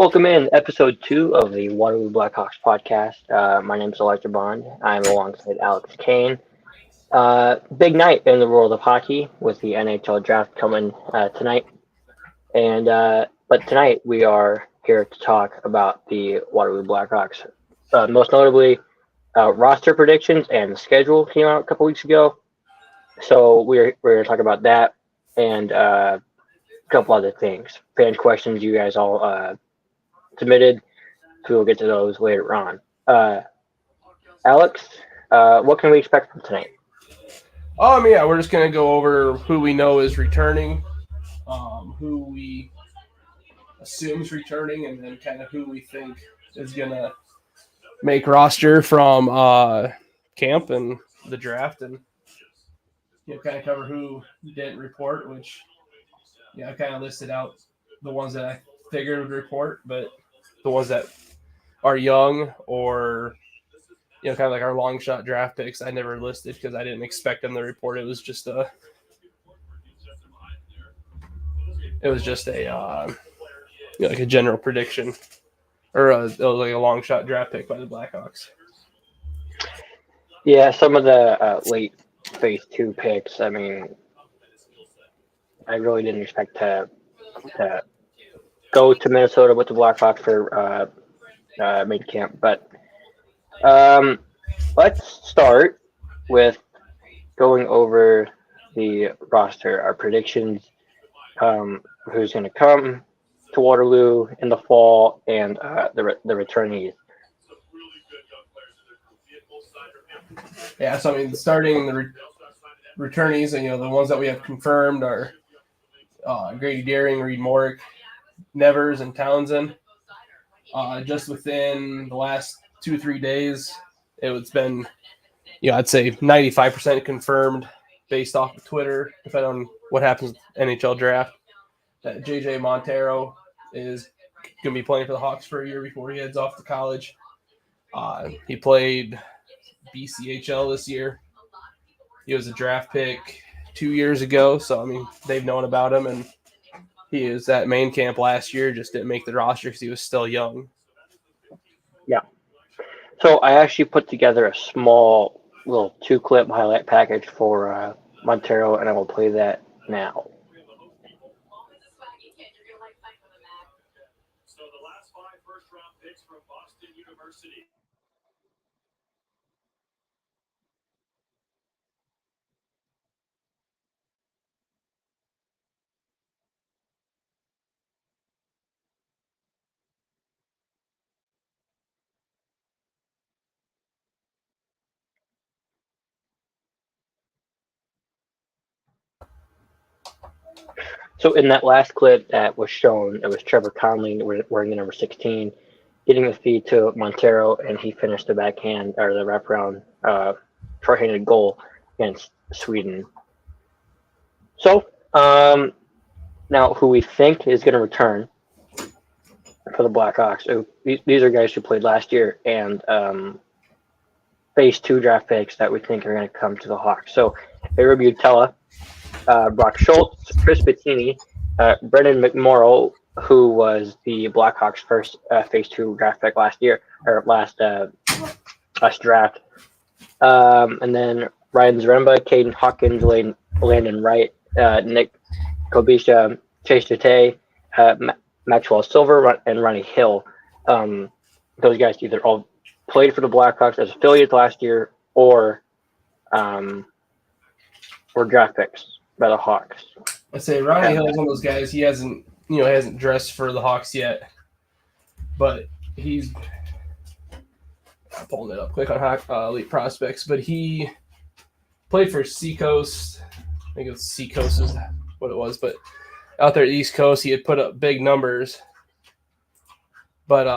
Welcome in episode 2 of the Waterloo Blackhawks podcast. My name is Elijah Bond. I'm alongside Alex Kane. Big night in the world of hockey with the NHL draft coming tonight. But tonight we are here to talk about the Waterloo Blackhawks. Most notably, roster predictions and the schedule came out a couple weeks ago. So we're going to talk about that and a couple other things. Fan questions you guys all submitted. So we'll get to those later on. Alex, what can we expect from tonight? We're just going to go over who we know is returning, who we assume is returning, and then kind of who we think is going to make roster from camp and the draft, and kind of cover who didn't report, which I kind of listed out the ones that I figured would report, but the ones that are young or kind of like our long shot draft picks, I never listed because I didn't expect them to report. It was just a like a general prediction, or it was like a long shot draft pick by the Blackhawks. Yeah, some of the late phase 2 picks. I mean, I really didn't expect to go to Minnesota with the Blackhawks for main camp, but let's start with going over the roster, our predictions, who's going to come to Waterloo in the fall, and the returnees. Yeah, so I mean, starting the returnees, and the ones that we have confirmed are Grady Deering, Reed Morick, Nevers, and Townsend. Just within the last 2-3 days, it's been, I'd say 95% confirmed based off of Twitter, depending on what happens with NHL draft, that JJ Montero is going to be playing for the Hawks for a year before he heads off to college. He played BCHL this year. He was a draft pick 2 years ago, so I mean, they've known about him, and he was at main camp last year, just didn't make the roster because he was still young. Yeah. So I actually put together a small little 2-clip highlight package for Montero, and I will play that now. So the last 5 first-round picks from Boston University. So in that last clip that was shown, it was Trevor Conley wearing the number 16, getting the feed to Montero, and he finished the backhand or the wraparound short-handed goal against Sweden. So now who we think is going to return for the Blackhawks. So these are guys who played last year and phase 2 draft picks that we think are going to come to the Hawks. So Aaron Butella, Brock Schultz, Chris Bettini, Brendan McMorrow, who was the Blackhawks' first phase 2 draft pick last year, or last draft. And then Ryan Zaremba, Caden Hawkins, Landon Wright, Nick Kobisha, Chase Dute, Maxwell Silver, and Ronnie Hill. Those guys either all played for the Blackhawks as affiliates last year or were draft picks by the Hawks. I'd say Ronnie Hill is one of those guys. He hasn't dressed for the Hawks yet, but he's pulling it up quick on Elite Prospects. But he played for Seacoast. I think it's Seacoast is what it was. But out there at the East Coast, he had put up big numbers. But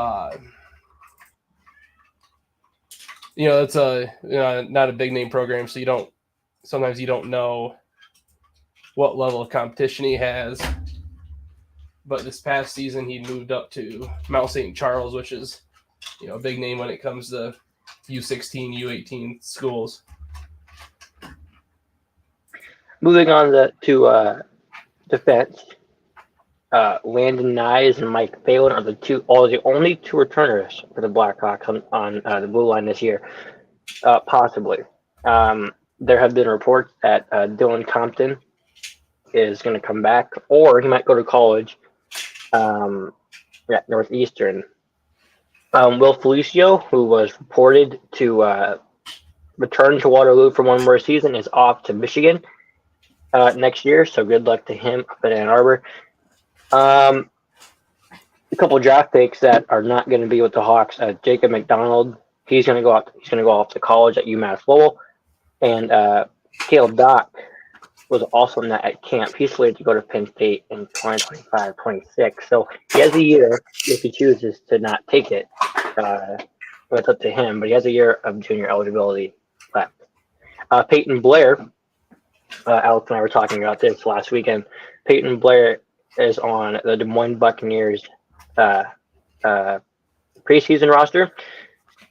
it's not a big name program, so sometimes you don't know what level of competition he has. But this past season, he moved up to Mount St. Charles, which is, a big name when it comes to U16, U18 schools. Moving on to defense, Landon Nyes and Mike Phelan are the only two returners for the Blackhawks on the blue line this year, possibly. There have been reports that Dylan Compton is going to come back, or he might go to college at Northeastern. Will Felicio, who was reported to return to Waterloo for one more season, is off to Michigan next year, so good luck to him up at Ann Arbor. A couple draft picks that are not going to be with the Hawks. Jacob McDonald, he's going to go out. He's going to go off to college at UMass Lowell, and Caleb Dock was also not at camp. He's slated to go to Penn State in 2025-26. So he has a year if he chooses to not take it. It's up to him, but he has a year of junior eligibility left. Peyton Blair, Alex and I were talking about this last weekend. Peyton Blair is on the Des Moines Buccaneers preseason roster,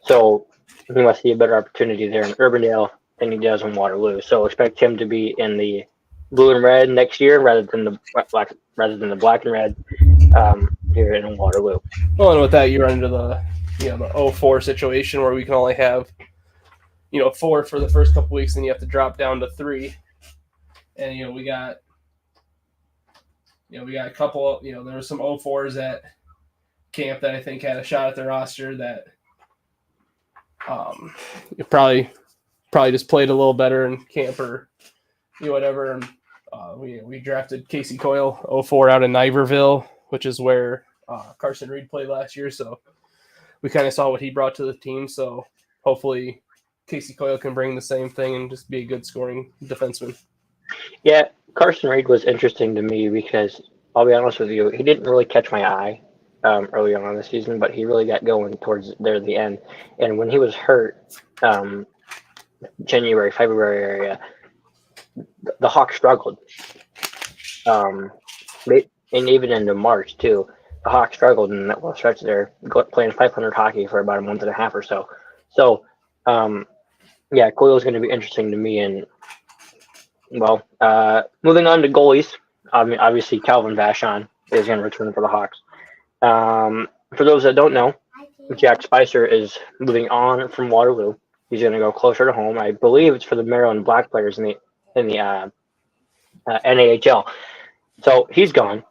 so he must see a better opportunity there in Urbandale than he does in Waterloo. So expect him to be in the blue and red next year rather than the black and red here in Waterloo. Well, and with that, you run into the 04 situation where we can only have 4 for the first couple weeks, and you have to drop down to 3. And we got a couple. There were some 04s at camp that I think had a shot at the roster that probably just played a little better in camp or whatever. And we drafted Casey Coyle 04 out in Niverville, which is where Carson Reed played last year. So we kind of saw what he brought to the team. So hopefully Casey Coyle can bring the same thing and just be a good scoring defenseman. Yeah, Carson Reed was interesting to me because I'll be honest with you, he didn't really catch my eye early on in the season, but he really got going towards the end. And when he was hurt, January, February area, the Hawks struggled. And even into March too, the Hawks struggled in that little stretch there, playing 500 hockey for about a month and a half or so. So, Coyle's going to be interesting to me. And moving on to goalies, obviously Calvin Vachon is going to return for the Hawks. For those that don't know, Jack Spicer is moving on from Waterloo. He's going to go closer to home. I believe it's for the Maryland Black players in the NAHL. So he's gone.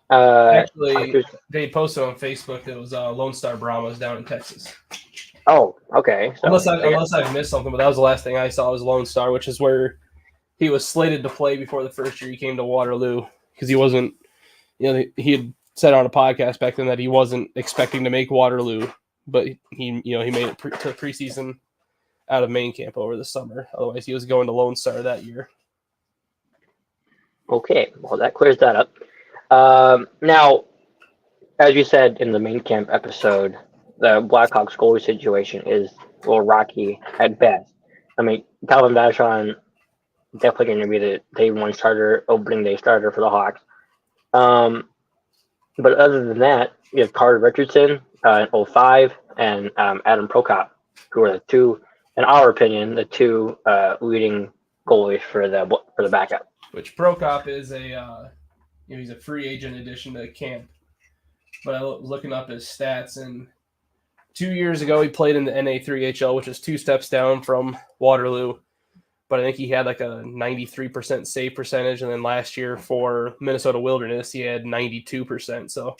Actually, they posted on Facebook that it was Lone Star Brahmas down in Texas. Oh, okay. So, unless I've missed something, but that was the last thing I saw was Lone Star, which is where he was slated to play before the first year he came to Waterloo because he wasn't. He had said on a podcast back then that he wasn't expecting to make Waterloo, but he made it to preseason out of main camp over the summer. Otherwise, he was going to Lone Star that year. Okay, well, that clears that up. Now, as you said in the main camp episode, the Blackhawks goalie situation is a little rocky at best. I mean, Calvin Vachon definitely going to be the day one starter, opening day starter for the Hawks. But other than that, you have Carter Richardson in 05 and Adam Prokop, who are the two, in our opinion, the two leading goalies for the backup. Which Prokop is he's a free agent addition to camp. But I was looking up his stats, and 2 years ago he played in the NA3HL, which is 2 steps down from Waterloo. But I think he had like a 93% save percentage, and then last year for Minnesota Wilderness he had 92%. So,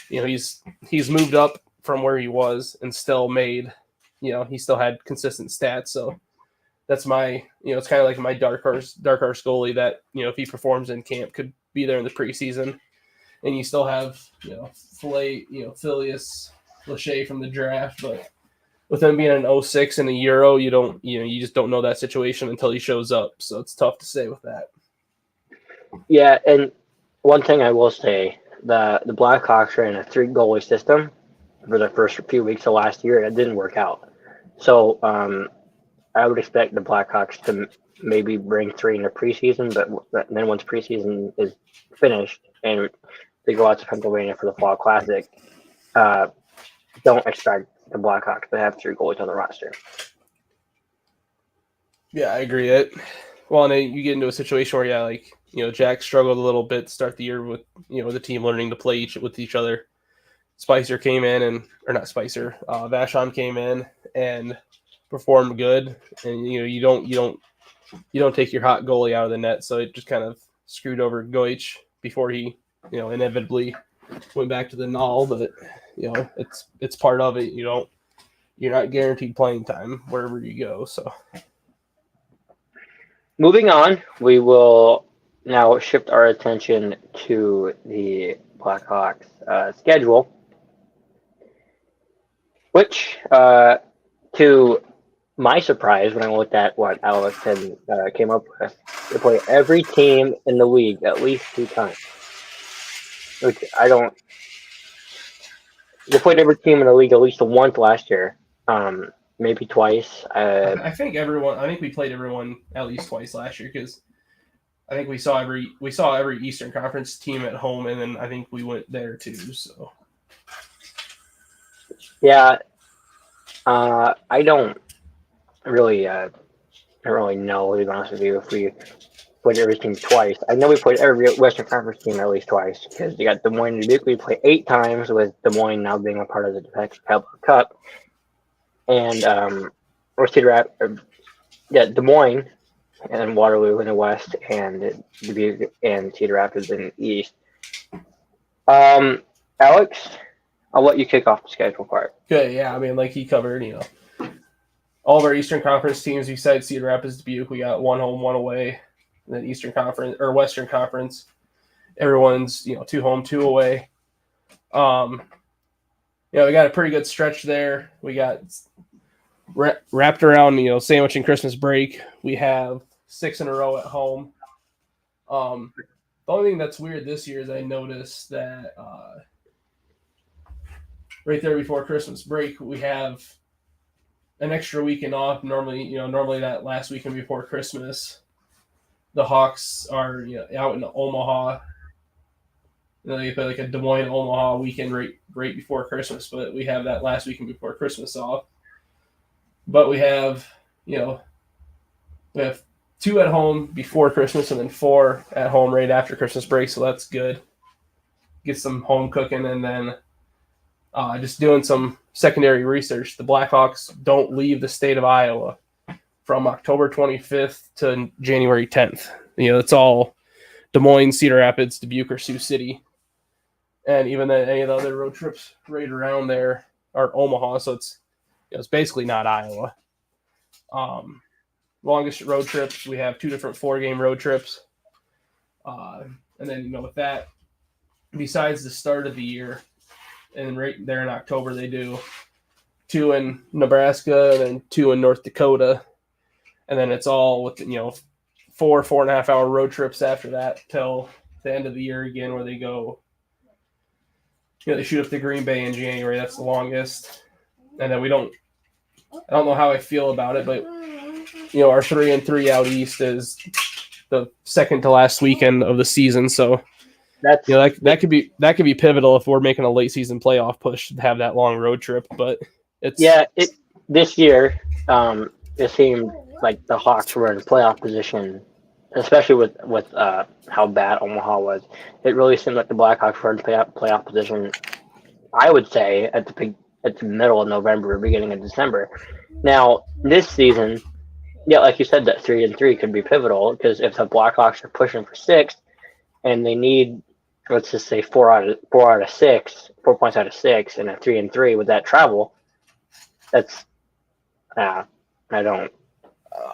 he's moved up from where he was and still made, he still had consistent stats. So that's my, it's kind of like my dark horse goalie that, if he performs in camp could be there in the preseason. And you still have, Phileas Lachey from the draft, but with him being an 06 and a Euro, you just don't know that situation until he shows up. So it's tough to say with that. Yeah, and one thing I will say, the Blackhawks ran a 3 goalie system for the first few weeks of last year, and it didn't work out. So I would expect the Blackhawks to maybe bring 3 in the preseason, but then once preseason is finished and they go out to Pennsylvania for the Fall Classic, don't expect the Blackhawks to have 3 goalies on the roster. Yeah, I agree. Well, and then you get into a situation where, yeah, like, Jack struggled a little bit to start the year with, the team learning to play with each other. Spicer came in or not Spicer, Vashon came in and performed good. And, you don't take your hot goalie out of the net. So it just kind of screwed over Goich before he, inevitably went back to the null. But, it's part of it. You're not guaranteed playing time wherever you go. So Moving on, we will now shift our attention to the Blackhawks schedule, which, to my surprise, when I looked at what Alex had came up with, they play every team in the league at least 2 times. Which I don't. They played every team in the league at least once last year, maybe twice. I think we played everyone at least twice last year because I think we saw every Eastern Conference team at home, and then I think we went there too. So yeah, I don't really know, to be honest with you, if we played every team twice. I know we played every Western Conference team at least twice because you got Des Moines and Dubuque. We played 8 times, with Des Moines now being a part of the Defensive Cup, and or Cedar Rapids, Des Moines and Waterloo in the West, and Dubuque and Cedar Rapids in the East. Alex, I'll let you kick off the schedule part. good, yeah. I mean, like he covered, all of our Eastern Conference teams besides Cedar Rapids, Dubuque, we got 1 home, 1 away. And then Eastern Conference or Western Conference, everyone's 2 home, 2 away. We got a pretty good stretch there. We got wrapped around sandwich and Christmas break. We have 6 in a row at home. The only thing that's weird this year is I noticed that right there before Christmas break we have an extra weekend off. Normally that last weekend before Christmas, the Hawks are out in Omaha. They play like a Des Moines Omaha weekend right before Christmas, but we have that last weekend before Christmas off. But we have 2 at home before Christmas and then 4 at home right after Christmas break, so that's good. Get some home cooking, and then just doing some secondary research. The Blackhawks don't leave the state of Iowa from October 25th to January 10th. It's all Des Moines, Cedar Rapids, Dubuque, or Sioux City. And even then, any of the other road trips right around there are Omaha, so it's basically not Iowa. Longest road trips, we have 2 different 4-game road trips. And then, with that, besides the start of the year, and right there in October, they do 2 in Nebraska and then 2 in North Dakota. And then it's all with 4.5 hour road trips after that till the end of the year again, where they go. They shoot up to Green Bay in January. That's the longest. And then I don't know how I feel about it, but our 3-3 out east is the second to last weekend of the season. So That's that could be pivotal if we're making a late season playoff push to have that long road trip. But this year, it seemed like the Hawks were in playoff position, especially with how bad Omaha was. It really seemed like the Blackhawks were in playoff position, I would say, at the middle of November, beginning of December. Now, this season, like you said, that 3-3 could be pivotal, because if the Blackhawks are pushing for 6th and they need, let's just say 4 out of 6, 4 points out of 6, and a 3-3 with that travel, that's I don't.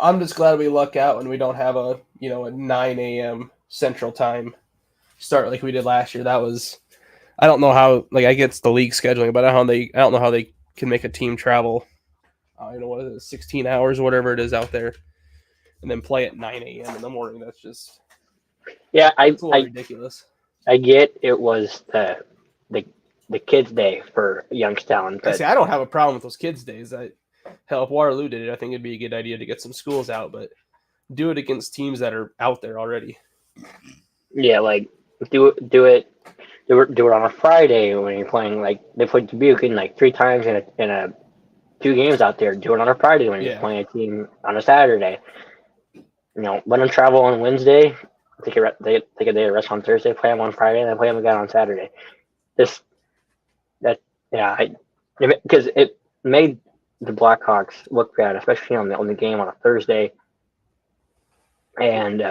I'm just glad we luck out and we don't have a 9 a.m. Central Time start like we did last year. That was, I don't know how, I get the league scheduling, but I don't know how they can make a team travel. What is it, 16 hours or whatever it is out there, and then play at 9 a.m. in the morning. That's just it's a little ridiculous. I get it was the kids' day for Youngstown. But I don't have a problem with those kids' days. Hell, if Waterloo did it, I think it'd be a good idea to get some schools out, but do it against teams that are out there already. Yeah, do it on a Friday when you're playing. They played Dubuque in 3 times in a 2 games out there. Do it on a Friday when you're playing a team on a Saturday. let them travel on Wednesday, they take a day of rest on Thursday, play them on Friday, and then play them again on Saturday. This that yeah, because it made the Blackhawks look bad, especially on the game on a Thursday, and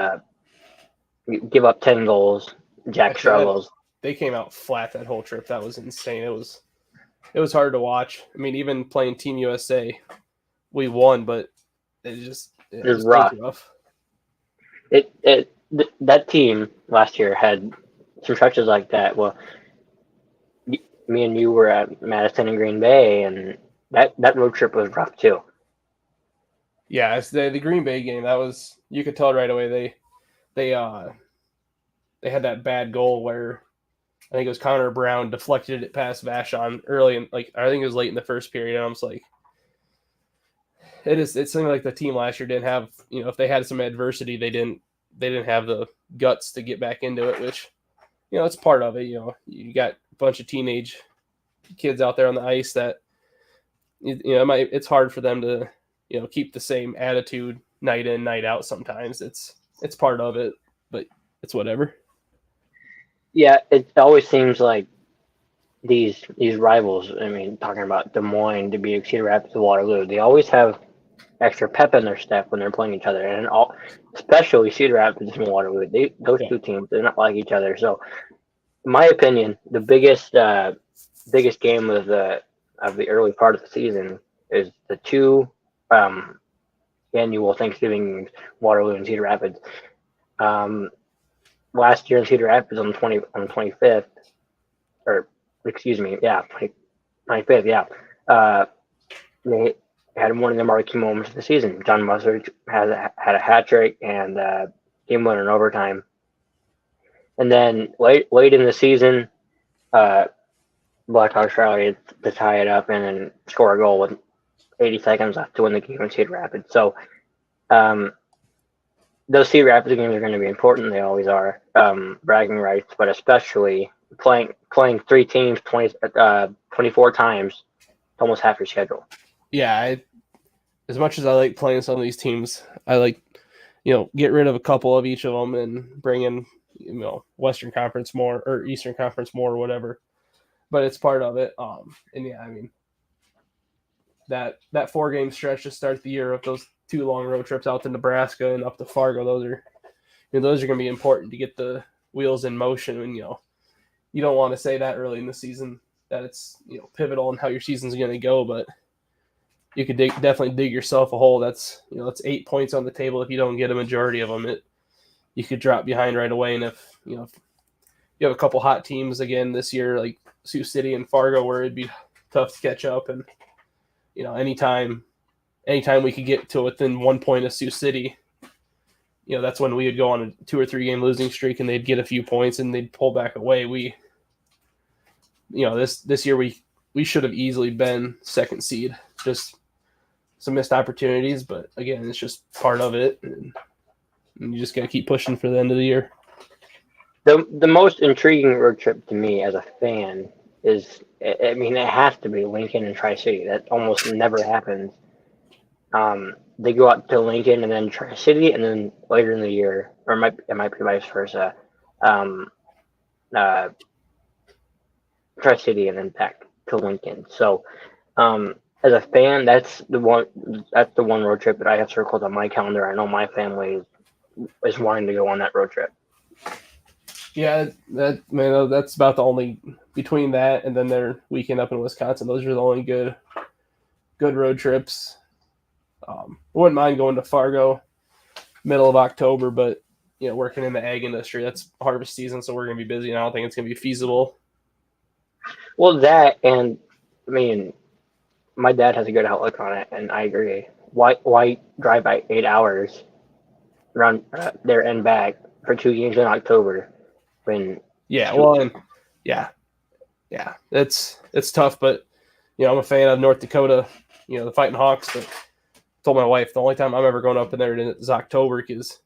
you give up 10 goals. Jack Actually, that struggles. they came out flat that whole trip. That was insane. It was hard to watch. I mean, even playing Team USA, we won, but it It's was rough. rough. That team last year had some stretches like that. Well, me and you were at Madison and Green Bay, and that road trip was rough too. Yeah, it's the Green Bay game. That was you could tell right away they had that bad goal where I think it was Connor Brown deflected it past Vashon early and I think it was late in the first period. And I was like, it's something like the team last year didn't have. If they had some adversity, they didn't have the guts to get back into it, which it's part of it. You got a bunch of teenage kids out there on the ice that it's hard for them to keep the same attitude night in night out. Sometimes it's part of it, but it's whatever. Yeah, it always seems like these rivals. I mean, talking about Des Moines, Dubuque, Cedar Rapids, Waterloo, they always have extra pep in their step when they're playing each other, and especially Cedar Rapids and Waterloo. Those Yeah. two teams, they're not like each other. So, in my opinion, the biggest game of the early part of the season is the two um, annual Thanksgiving games, Waterloo and Cedar Rapids. Um, Last year in Cedar Rapids on the 25th, or excuse me, yeah, 25th, yeah. They had one of the marquee moments of the season. John Mustard had a hat trick and game winner in overtime. And then late in the season, uh, Blackhawks rallied to tie it up and then score a goal with 80 seconds left to win the game in Cedar Rapids. So um, those Cedar Rapids games are going to be important. They always are. Bragging rights, but especially playing three teams 24 times, almost half your schedule. Yeah, as much as I like playing some of these teams, I like get rid of a couple of each of them and bring in Western Conference more or Eastern Conference more or whatever. But it's part of it. And yeah, I mean that 4-game stretch to start the year of those 2 long road trips out to Nebraska and up to Fargo, those are going to be important to get the wheels in motion. And you don't want to say that early in the season that it's pivotal in how your season's going to go, but you could definitely dig yourself a hole. That's it's 8 points on the table if you don't get a majority of them. You could drop behind right away, and if you have a couple hot teams again this year like Sioux City and Fargo, where it'd be tough to catch up, and anytime we could get to within 1 point of Sioux City, that's when we would go on a 2 or 3 game losing streak, and they'd get a few points and they'd pull back away. This year we should have easily been second seed. Just some missed opportunities, but again, it's just part of it, and you just got to keep pushing for the end of the year. The most intriguing road trip to me as a fan is, I mean, it has to be Lincoln and Tri-City. That almost never happens. They go out to Lincoln and then Tri-City, and then later in the year, or it might be vice versa, uh, Tri-City and then back to Lincoln. So, as a fan, that's the one road trip that I have circled on my calendar. I know my family is wanting to go on that road trip. Yeah, that's about the only between that and then their weekend up in Wisconsin. Those are the only good road trips. I wouldn't mind going to Fargo middle of October, but working in the ag industry, that's harvest season, so we're gonna be busy, and I don't think it's gonna be feasible. Well, that, and I mean, my dad has a good outlook on it, and I agree. Why drive by 8 hours around there and back for 2 games in October when? Yeah, well, and yeah, it's tough, but I'm a fan of North Dakota, the Fighting Hawks. But I told my wife the only time I'm ever going up in there is October, because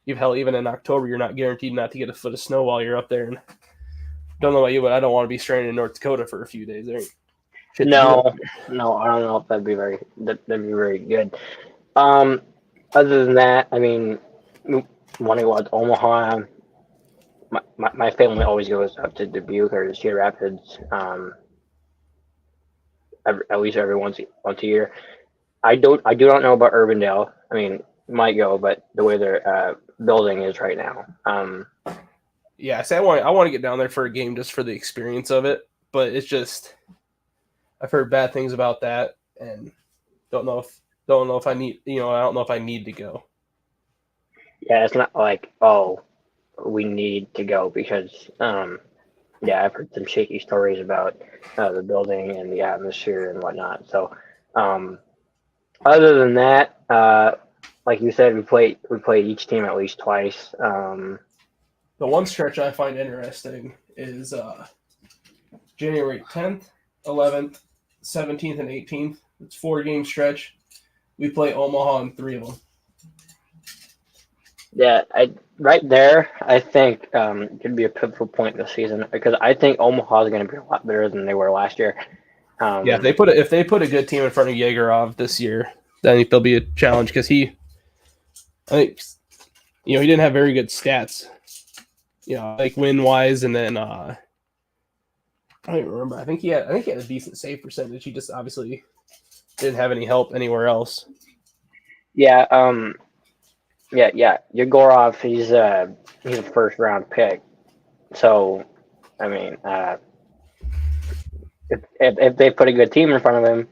even in October you're not guaranteed not to get a foot of snow while you're up there. And don't know about you, but I don't want to be stranded in North Dakota for a few days. No, I don't know if that'd be very good. Other than that, I mean, want to go out to Omaha. My family always goes up to Dubuque or to Cedar Rapids, at least every once a year. I do not know about Urbandale. I mean, might go, but the way their building is right now. Yeah, see, I want to get down there for a game just for the experience of it, but it's just I've heard bad things about that, and don't know if I need I don't know if I need to go. Yeah, it's not like, oh, we need to go because yeah, I've heard some shaky stories about the building and the atmosphere and whatnot. So um, other than that, like you said, we played each team at least twice. The one stretch I find interesting is January 10th, 11th, 17th, and 18th. It's 4 game stretch. We play Omaha in 3 of them. Yeah, I right there. I think could be a pivotal point this season because I think Omaha is going to be a lot better than they were last year. Yeah, if they put a good team in front of Yegerov this year, then I think there'll be a challenge because I think he didn't have very good stats, like win wise, and then I don't even remember. I think he had a decent save percentage. He just obviously didn't have any help anywhere else. Yeah, yeah. Yegorov, he's a first round pick. So I mean, if they put a good team in front of him,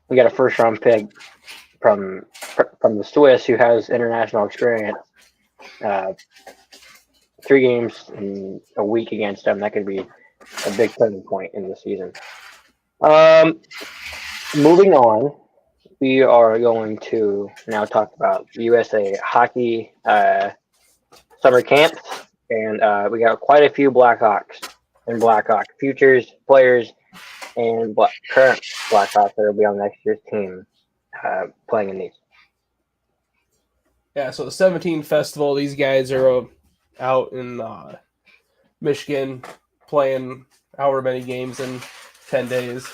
we got a first round pick from from the Swiss who has international experience. Uh, 3 games in a week against them, that could be a big turning point in the season. Um, moving on, we are going to now talk about USA hockey summer camps, and we got quite a few Blackhawks and Blackhawk futures players and current Blackhawks that will be on next year's team playing in these. Yeah, so the 17 festival, these guys are out in Michigan playing however many games in 10 days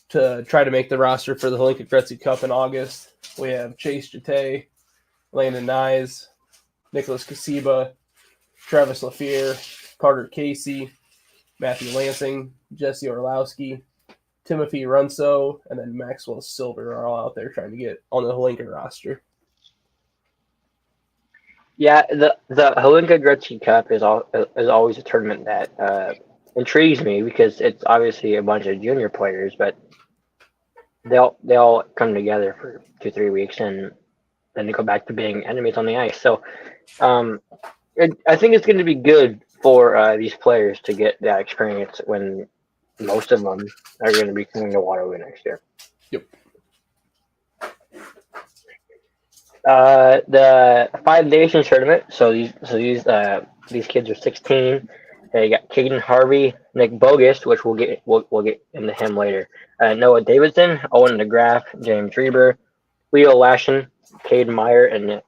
to try to make the roster for the Hlinka Gretzky Cup in August. We have Chase Jete, Landon Nyes, Nicholas Kasiba, Travis Lafier, Carter Casey, Matthew Lansing, Jesse Orlowski, Timothy Runso, and then Maxwell Silver are all out there trying to get on the Hlinka roster. Yeah, the Hlinka Gretzky Cup is always a tournament that intrigues me because it's obviously a bunch of junior players, but they all come together for 2 3 weeks and then they go back to being enemies on the ice. So um, I think it's going to be good for these players to get that experience when most of them are going to be coming to Waterloo next year. Yep. The Five Nations tournament. These kids are 16. They got Caden Harvey, Nick Bogus, which we'll get into him later. Noah Davidson, Owen DeGraff, James Reber, Leo Lashin, Cade Meyer, and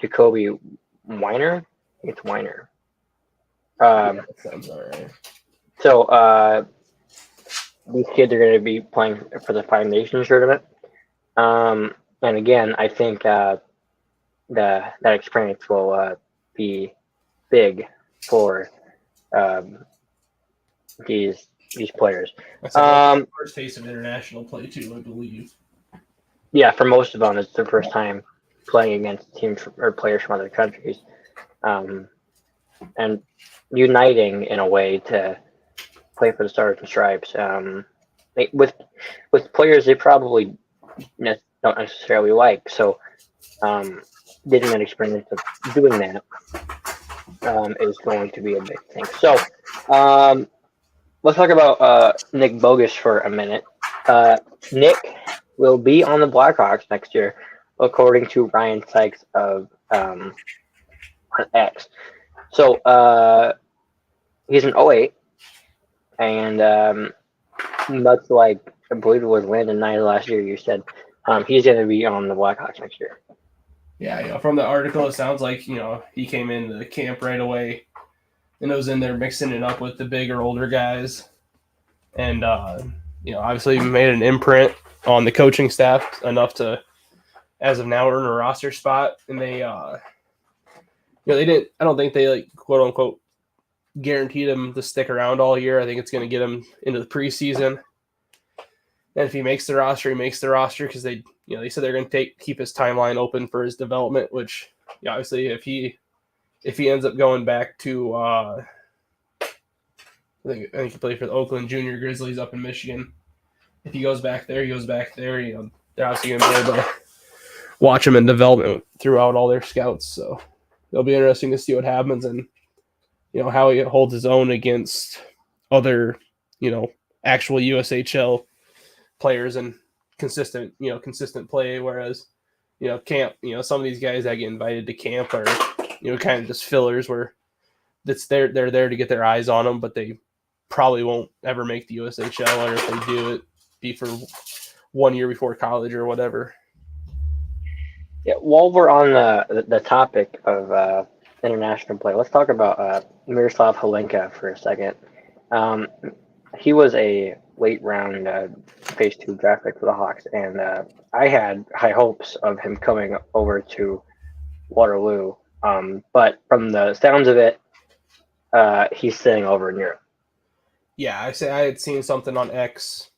Jacoby Weiner. It's Weiner. That sounds all right. So these kids are going to be playing for the Five Nations tournament. And again, I think that experience will be big for these players. That's the first taste of international play too, I believe. Yeah, for most of them, it's their first time playing against teams or players from other countries, and uniting in a way to play for the Stars and Stripes. With players they probably don't necessarily like, so getting an experience of doing that is going to be a big thing. So let's talk about Nick Bogus for a minute. Nick will be on the Blackhawks next year, according to Ryan Sykes of X. So he's an 08, and much like I believe it was Landon Knight last year, you said he's going to be on the Blackhawks next year. Yeah, from the article, it sounds like he came into the camp right away and was in there mixing it up with the bigger, older guys, and obviously made an imprint on the coaching staff enough to, as of now, earn a roster spot. And they They didn't. I don't think they like quote unquote guaranteed him to stick around all year. I think it's going to get him into the preseason. And if he makes the roster, he makes the roster because they said they're going to keep his timeline open for his development. Which, obviously, if he ends up going back to, I think he played for the Oakland Junior Grizzlies up in Michigan. If he goes back there, he goes back there. They're obviously going to be able to watch him in development throughout all their scouts. So it'll be interesting to see what happens and how he holds his own against other actual USHL players and consistent play. Whereas camp, some of these guys that get invited to camp are kind of just fillers where they're there to get their eyes on them, but they probably won't ever make the USHL, or if they do, it be for 1 year before college or whatever. Yeah, while we're on the topic of international play, let's talk about Miroslav Halenka for a second. He was a late round phase 2 draft pick for the Hawks, and I had high hopes of him coming over to Waterloo. But from the sounds of it, he's sitting over in Europe. Yeah, I had seen something on X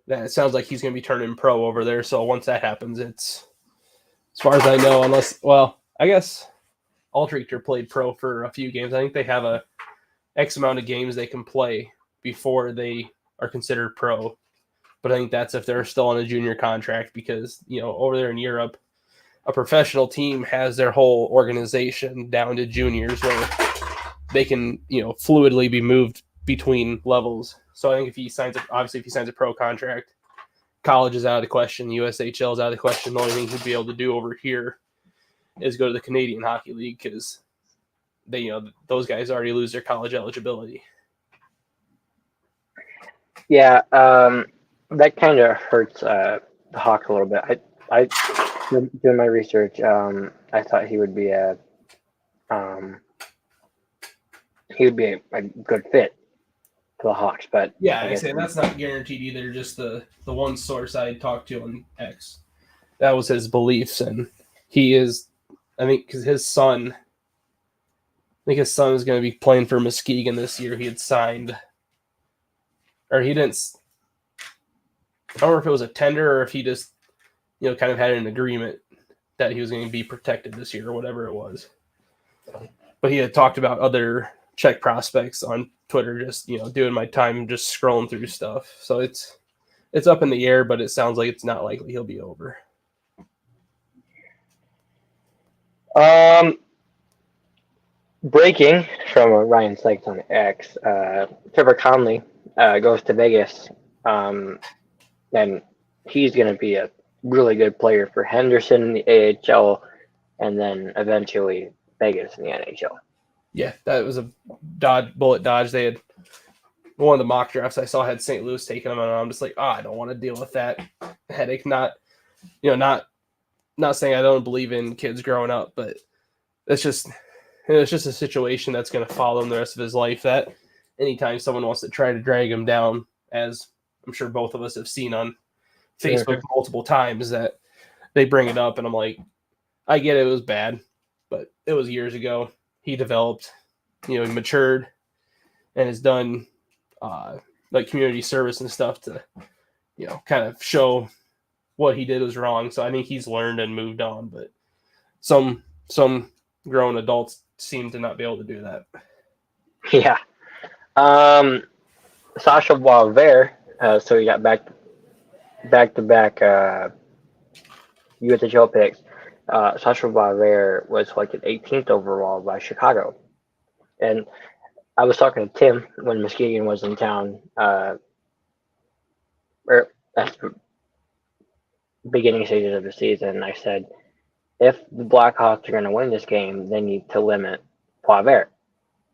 that it sounds like he's going to be turning pro over there. So once that happens, it's, as far as I know, I guess Altreacher played pro for a few games. I think they have a X amount of games they can play before they are considered pro. But I think that's if they're still on a junior contract, because, over there in Europe, a professional team has their whole organization down to juniors where they can, fluidly be moved between levels. So I think if he signs a pro contract, college is out of the question, USHL is out of the question. The only thing he'd be able to do over here is go to the Canadian Hockey League, because they, those guys already lose their college eligibility. Yeah, that kind of hurts the Hawks a little bit. I doing my research, I thought he would be a good fit for the Hawks, but Yeah, I I guess say that's not guaranteed either. Just the one source I talked to on X, that was his beliefs, and he is, I think, because his son is going to be playing for Muskegon this year. He had signed, or he didn't. I don't know if it was a tender or if he just, kind of had an agreement that he was going to be protected this year or whatever it was. But he had talked about other Czech prospects on Twitter, just, doing my time just scrolling through stuff. So it's up in the air, but it sounds like it's not likely he'll be over. Breaking from Ryan Sykes on X, Trevor Conley goes to Vegas, and he's going to be a really good player for Henderson in the AHL, and then eventually Vegas in the NHL. Yeah, that was a bullet dodge. They had one of the mock drafts I saw had St. Louis taking him, and I'm just like, I don't want to deal with that headache. Not saying I don't believe in kids growing up, but it's just a situation that's going to follow him the rest of his life. That anytime someone wants to try to drag him down, as I'm sure both of us have seen on Facebook multiple times, that they bring it up, and I'm like, I get it was bad, but it was years ago. He developed, he matured, and has done like community service and stuff to, kind of show what he did was wrong. So I think he's learned and moved on, but some grown adults seem to not be able to do that. Yeah. Sasha Boisvert, so he got back to back USHL picks. Sasha Boisvert was selected 18th overall by Chicago. And I was talking to Tim when Muskegon was in town, or at the beginning stages of the season. I said, if the Blackhawks are going to win this game, they need to limit Boisvert.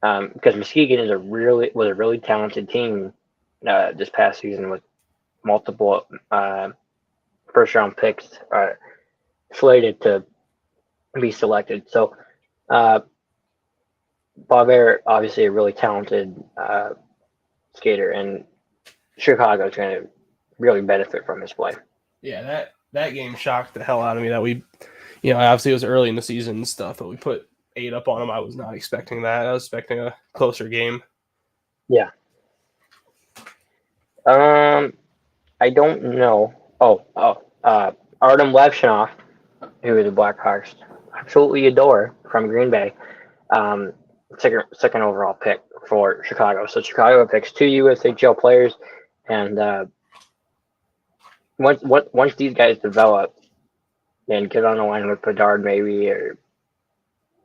Because Muskegon was a really talented team this past season, with multiple first round picks slated to be selected. So Boisvert, obviously a really talented skater, and Chicago is going to really benefit from his play. Yeah, that game shocked the hell out of me. That we, obviously it was early in the season and stuff, but we put ate up on them. I was not expecting that. I was expecting a closer game. Yeah. I don't know. Artem Levshunov, who is the Blackhawks absolutely adore from Green Bay, um, second overall pick for Chicago. So Chicago picks two USHL players, and once these guys develop and get on the line with Bedard, maybe, or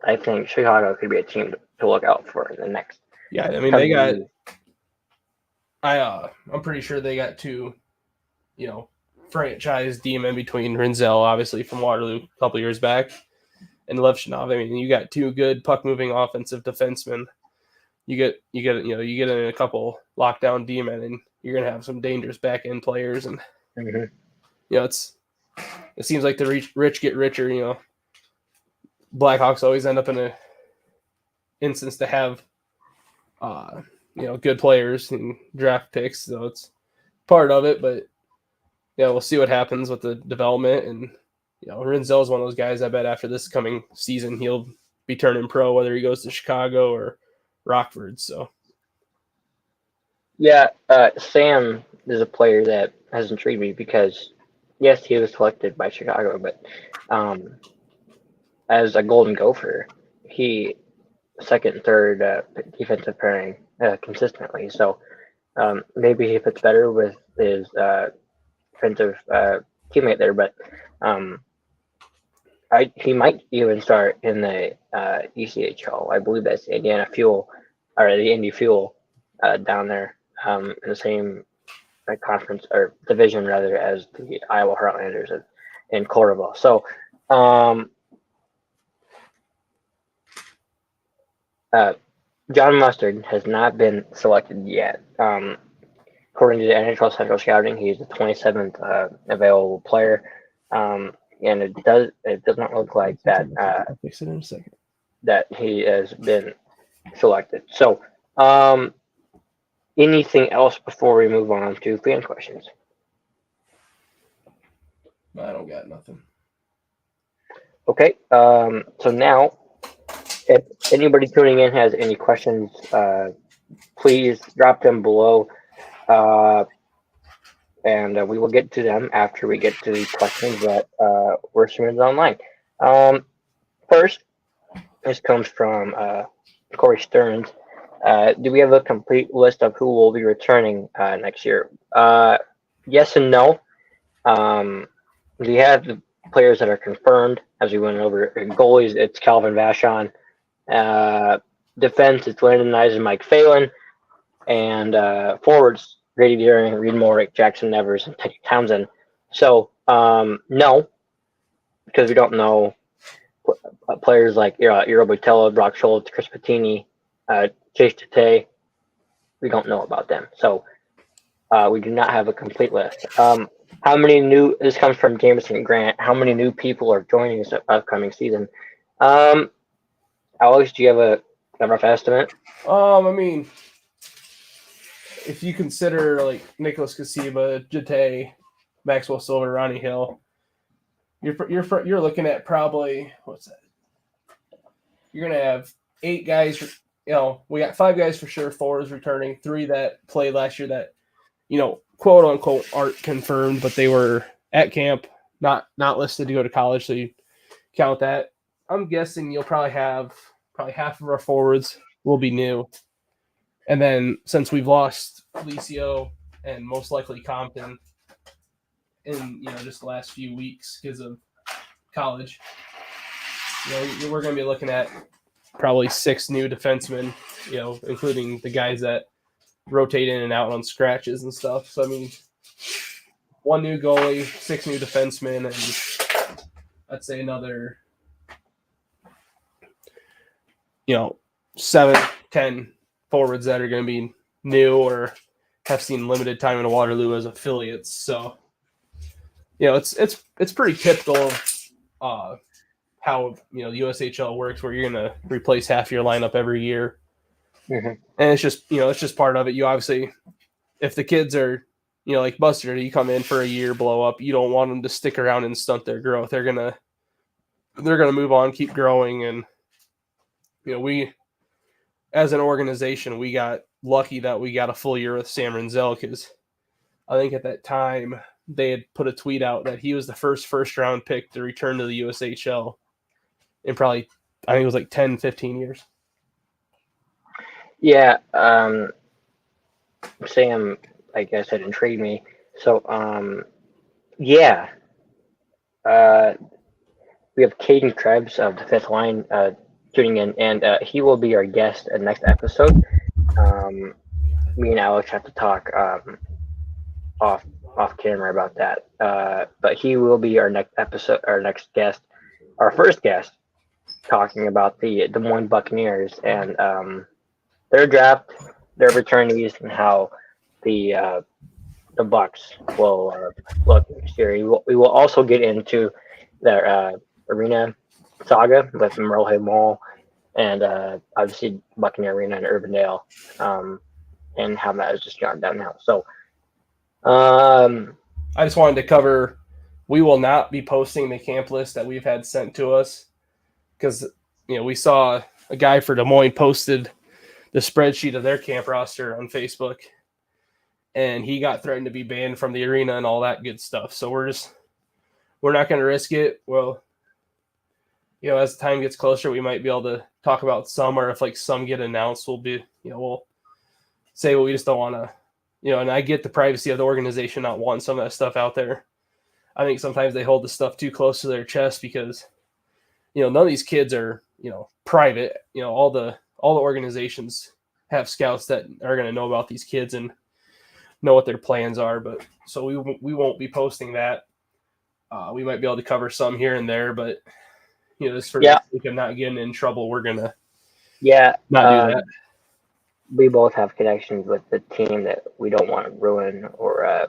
I think Chicago could be a team to look out for in the next. Yeah, I mean they got. I'm pretty sure they got two, franchise D-men between Rinzel, obviously from Waterloo a couple years back, and Levshunov. I mean, you got two good puck-moving offensive defensemen. You get in a couple lockdown D-men, and you're gonna have some dangerous back-end players. And it seems like the rich get richer. Blackhawks always end up in a instance to have, good players and draft picks. So it's part of it, but we'll see what happens with the development. And Rinzel is one of those guys. I bet after this coming season, he'll be turning pro, whether he goes to Chicago or Rockford. So, yeah, Sam is a player that has intrigued me because, yes, he was selected by Chicago, but as a Golden Gopher, he second, third defensive pairing consistently. So maybe he fits better with his defensive teammate there, but he might even start in the ECHL. I believe that's Indiana Fuel or the Indy Fuel down there in the same conference or division rather as the Iowa Heartlanders in Cordoba. So John Mustard has not been selected yet. According to the NHL Central Scouting, he's the 27th available player, and it does not look like that I'll fix it in a second. that he has been selected. So, anything else before we move on to fan questions? I don't got nothing. Okay, so now, if anybody tuning in has any questions, please drop them below, and we will get to them after we get to the questions that were submitted online. First, this comes from Corey Stearns. Do we have a complete list of who will be returning next year? Yes and no. We have the players that are confirmed, as we went over. Goalies, it's Calvin Vachon. Defense, it's Landon Nyes and Mike Phelan. And forwards, Grady Deering, Reed Morick, Jackson Nevers, and Teddy Townsend. So, no, because we don't know players like Eero Botello, Brock Schultz, Chris Patini, Chase Tate. We don't know about them. So, we do not have a complete list. How many this comes from Jameson Grant, how many new people are joining this upcoming season? Alex, do you have a rough estimate? I mean, if you consider like Nicholas Kasiba, Jate, Maxwell Silver, Ronnie Hill, you're looking at probably what's that? You're gonna have 8 guys. We got 5 guys for sure. 4 is returning. 3 that played last year that quote unquote aren't confirmed, but they were at camp, not listed to go to college. So you count that. I'm guessing you'll probably have half of our forwards will be new. And then since we've lost Felicio and most likely Compton in just the last few weeks because of college, we're going to be looking at probably 6 new defensemen, including the guys that rotate in and out on scratches and stuff. So I mean, 1 new goalie, 6 new defensemen, and I'd say another 7, 10 forwards that are going to be new or have seen limited time in Waterloo as affiliates. So, it's pretty typical of how the USHL works, where you're going to replace half your lineup every year, and it's just part of it. You obviously, if the kids are like Buster, you come in for a year, blow up. You don't want them to stick around and stunt their growth. They're gonna move on, keep growing, and we as an organization, we got lucky that we got a full year with Sam Renzel, because I think at that time they had put a tweet out that he was the first round pick to return to the USHL in probably, I think it was like 10, 15 years. Yeah, Sam, like I said, intrigued me. So, yeah, uh, we have Caden Krebs of the fifth line tuning in, and he will be our guest in next episode. Um, Me and Alex have to talk off off camera about that. But he will be our next episode, our next guest, our first guest, talking about the Des Moines Buccaneers and their draft, their returnees, and how the Bucks will look next year. We will also get into their arena saga with Merle Mall and obviously Buccaneer Arena in Urbandale, and how that has just gone downhill. So, I just wanted to cover, we will not be posting the camp list that we've had sent to us, because we saw a guy for Des Moines posted the spreadsheet of their camp roster on Facebook, and he got threatened to be banned from the arena and all that good stuff. So we're not going to risk it. Well, as time gets closer, we might be able to talk about some, or if like some get announced, we'll say, well, we just don't want to, and I get the privacy of the organization not wanting some of that stuff out there. I think sometimes they hold the stuff too close to their chest, because, none of these kids are, private. All the organizations have scouts that are going to know about these kids and know what their plans are. But so we won't be posting that. We might be able to cover some here and there, but just for the sake of not getting in trouble, we're gonna not do that. We both have connections with the team that we don't want to ruin or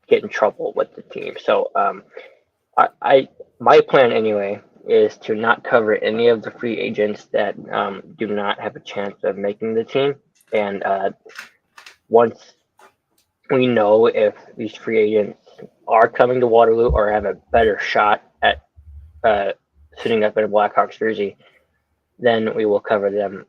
get in trouble with the team. So my plan anyway is to not cover any of the free agents that do not have a chance of making the team. And once we know if these free agents are coming to Waterloo or have a better shot at suiting up in a Blackhawks jersey, then we will cover them.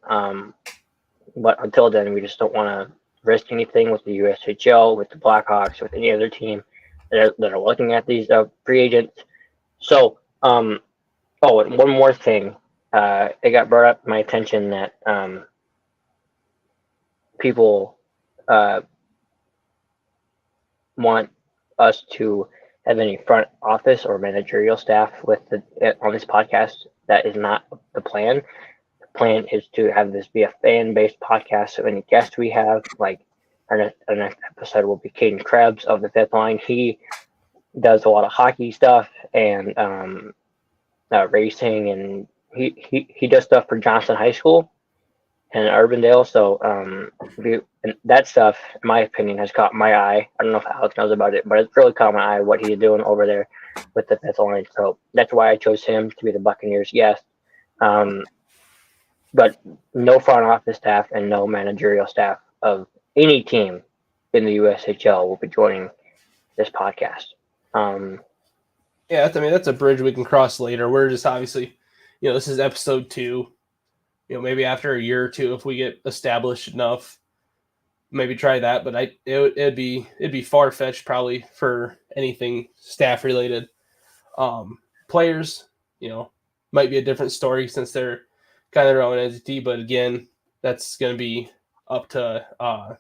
But until then, we just don't want to risk anything with the USHL, with the Blackhawks, with any other team that are looking at these free agents. So, and one more thing. It got brought up to my attention that people want us to have any front office or managerial staff on this podcast. That is not the plan. The plan is to have this be a fan-based podcast. So any guests we have, like our next episode will be Caden Krebs of the fifth line. He does a lot of hockey stuff and racing, and he does stuff for Johnson High School and Urbandale. So and that stuff, in my opinion, has caught my eye. I don't know if Alex knows about it, but it's really caught my eye what he's doing over there with the fifth line. So that's why I chose him to be the Buccaneers guest. But no front office staff and no managerial staff of any team in the USHL will be joining this podcast. That's a bridge we can cross later. We're just obviously, this is episode 2. Maybe after a year or two, if we get established enough, maybe try that. But it'd be far fetched probably for anything staff related. Players, might be a different story since they're kind of their own entity. But again, that's going to be up to the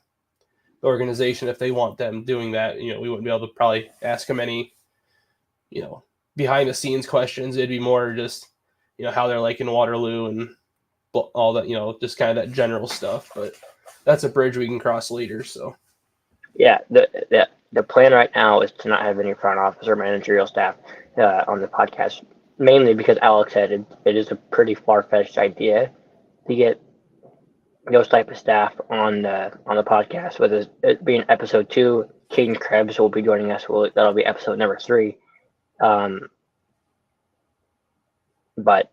organization if they want them doing that. We wouldn't be able to probably ask them any, behind the scenes questions. It'd be more just, how they're like in Waterloo and all that, just kind of that general stuff. But that's a bridge we can cross later. So yeah, the plan right now is to not have any front office or managerial staff on the podcast, mainly because Alex said it is a pretty far-fetched idea to get those type of staff on the podcast. With it being episode 2, Caden Krebs will be joining us. That'll be episode number 3. But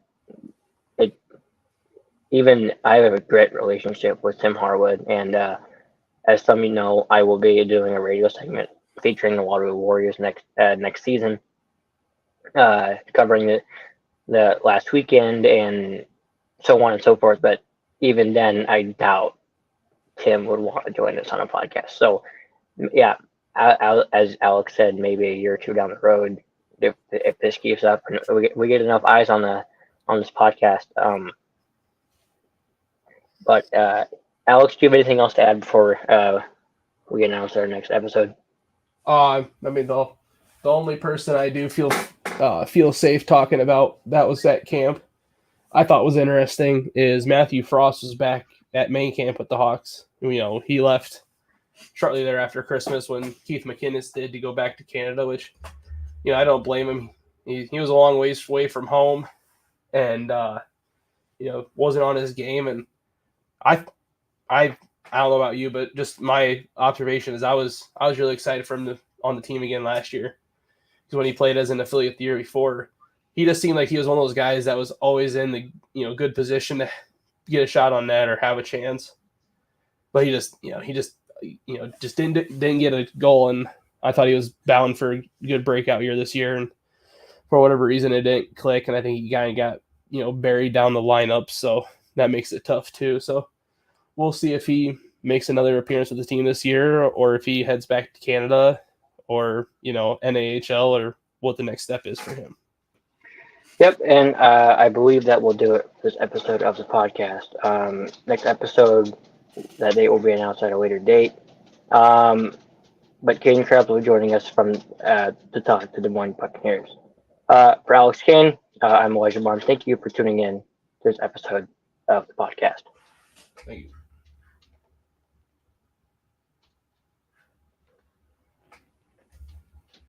even I have a great relationship with Tim Harwood, and as some of you know, I will be doing a radio segment featuring the Waterloo Warriors next season, covering the last weekend and so on and so forth. But even then, I doubt Tim would want to join us on a podcast. So yeah, as Alex said, maybe a year or two down the road, if this keeps up and we get enough eyes on this podcast. But Alex, do you have anything else to add before we announce our next episode? I mean, the only person I do feel safe talking about that was at camp, I thought was interesting, is Matthew Frost was back at main camp with the Hawks. He left shortly thereafter Christmas when Keith McInnes did to go back to Canada, which, I don't blame him. He was a long ways away from home and, wasn't on his game. And I don't know about you, but just my observation is I was really excited for him on the team again last year. Because when he played as an affiliate the year before, he just seemed like he was one of those guys that was always in the good position to get a shot on net or have a chance. But he just didn't get a goal, and I thought he was bound for a good breakout year this year, and for whatever reason it didn't click, and I think he kind of got buried down the lineup, so that makes it tough too. So we'll see if he makes another appearance with the team this year, or if he heads back to Canada, or NAHL, or what the next step is for him. Yep, and I believe that will do it for this episode of the podcast. Next episode, that date will be announced at a later date. But Caden Krebs will be joining us from to talk to the Des Moines Buccaneers. For Alex Kane, I'm Elijah Barnes. Thank you for tuning in to this episode of the podcast. Thank you.